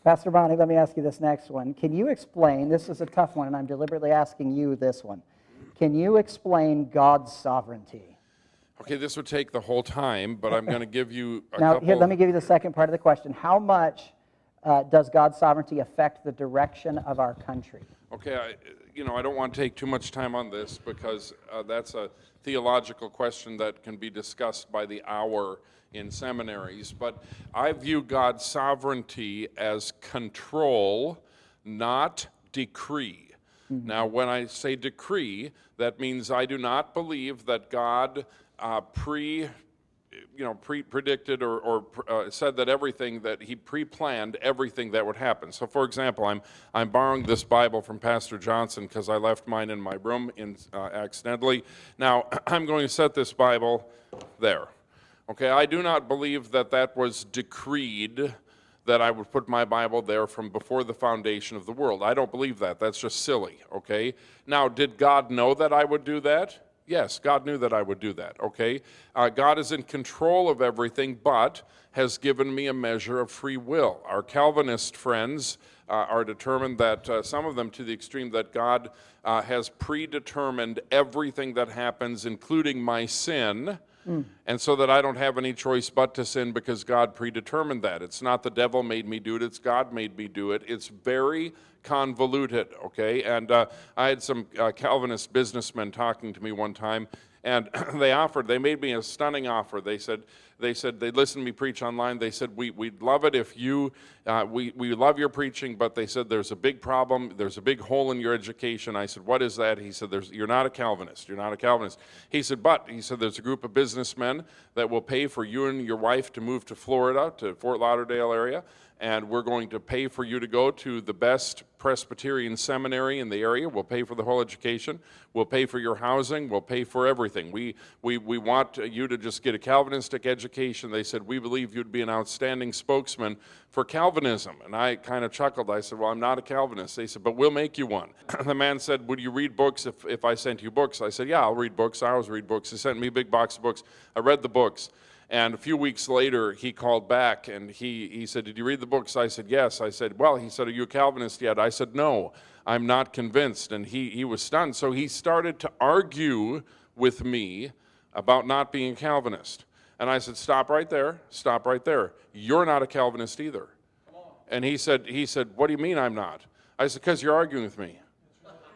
Pastor Bonnie, let me ask you this next one. Can you explain, this is a tough one, and I'm deliberately asking you this one. Can you explain God's sovereignty? Okay, this would take the whole time, but I'm going to give you a Now, couple... here, let me give you the second part of the question. How much does God's sovereignty affect the direction of our country? Okay, I don't want to take too much time on this because that's a theological question that can be discussed by the hour in seminaries, but I view God's sovereignty as control, not decree. Mm-hmm. Now, when I say decree, that means I do not believe that God predicted or said that everything, that he pre-planned everything that would happen. So, for example, I'm borrowing this Bible from Pastor Johnson because I left mine in my room accidentally. Now, I'm going to set this Bible there. Okay, I do not believe that that was decreed, that I would put my Bible there from before the foundation of the world. I don't believe that. That's just silly, okay? Now, did God know that I would do that? Yes, God knew that I would do that, okay? God is in control of everything, but has given me a measure of free will. Our Calvinist friends are determined that, some of them to the extreme, that God has predetermined everything that happens, including my sin, and so that I don't have any choice but to sin because God predetermined that. It's not the devil made me do it, it's God made me do it. It's very convoluted, okay? And I had some Calvinist businessmen talking to me one time, and they made me a stunning offer. They said they'd listen to me preach online. They said, we'd love it if you, we love your preaching, but they said there's a big problem, there's a big hole in your education. I said, what is that? He said, you're not a Calvinist, you're not a Calvinist. He said, there's a group of businessmen that will pay for you and your wife to move to Florida, to Fort Lauderdale area, and we're going to pay for you to go to the best Presbyterian seminary in the area. We'll pay for the whole education. We'll pay for your housing. We'll pay for everything. We want you to just get a Calvinistic education. They said, we believe you'd be an outstanding spokesman for Calvinism. And I kind of chuckled. I said, well, I'm not a Calvinist. They said, but we'll make you one. The man said, would you read books if I sent you books? I said, yeah, I'll read books. I always read books. He sent me a big box of books. I read the books. And a few weeks later, he called back and he said, did you read the books? I said, yes. I said, well, he said, are you a Calvinist yet? I said, no, I'm not convinced. And he was stunned. So he started to argue with me about not being a Calvinist. And I said, stop right there, stop right there. You're not a Calvinist either. And he said, what do you mean I'm not? I said, because you're arguing with me.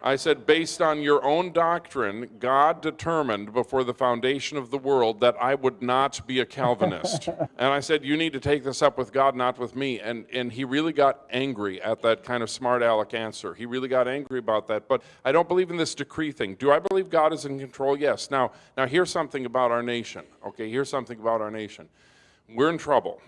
I said, based on your own doctrine, God determined before the foundation of the world that I would not be a Calvinist. And I said, you need to take this up with God, not with me. And he really got angry at that kind of smart aleck answer. He really got angry about that. But I don't believe in this decree thing. Do I believe God is in control? Yes. Now here's something about our nation. Okay, here's something about our nation. We're in trouble.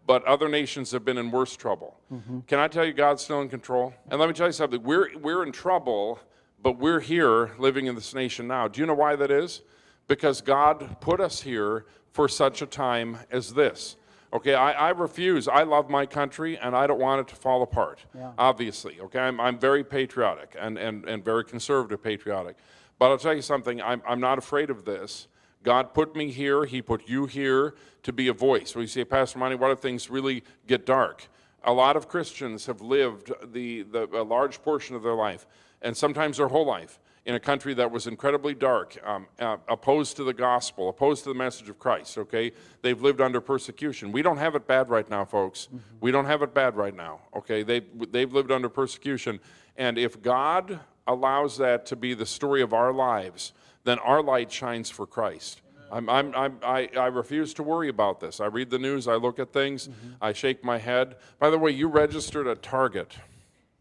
But other nations have been in worse trouble. Mm-hmm. Can I tell you God's still in control? And let me tell you something, we're in trouble, but we're here living in this nation now. Do you know why that is? Because God put us here for such a time as this. Okay, I refuse. I love my country, and I don't want it to fall apart, obviously. Okay, I'm very patriotic and very conservative patriotic. But I'll tell you something, I'm not afraid of this. God put me here, he put you here to be a voice. So you say, Pastor Monte, what if things really get dark? A lot of Christians have lived a large portion of their life, and sometimes their whole life, in a country that was incredibly dark, opposed to the gospel, opposed to the message of Christ, okay? They've lived under persecution. We don't have it bad right now, folks. Mm-hmm. We don't have it bad right now, okay? They've lived under persecution, and if God allows that to be the story of our lives, then our light shines for Christ. I refuse to worry about this. I read the news, I look at things, I shake my head. By the way, you registered at Target.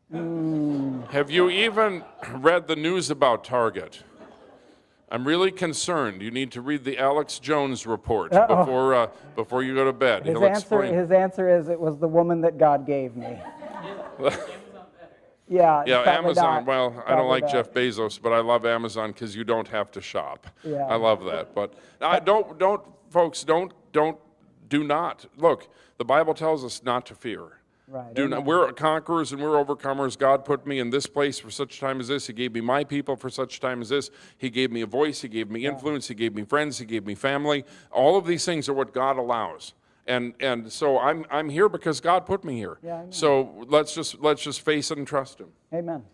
Have you even read the news about Target? I'm really concerned. You need to read the Alex Jones report before you go to bed. His answer is, it was the woman that God gave me. Yeah, Amazon. Well, I don't like Jeff Bezos, but I love Amazon because you don't have to shop. Yeah. I love that. But do not. Look, the Bible tells us not to fear. Right. We're conquerors and we're overcomers. God put me in this place for such a time as this. He gave me my people for such a time as this. He gave me a voice. He gave me influence. He gave me friends. He gave me family. All of these things are what God allows. And so I'm here because God put me here. Yeah, I know. So let's just face it and trust Him. Amen.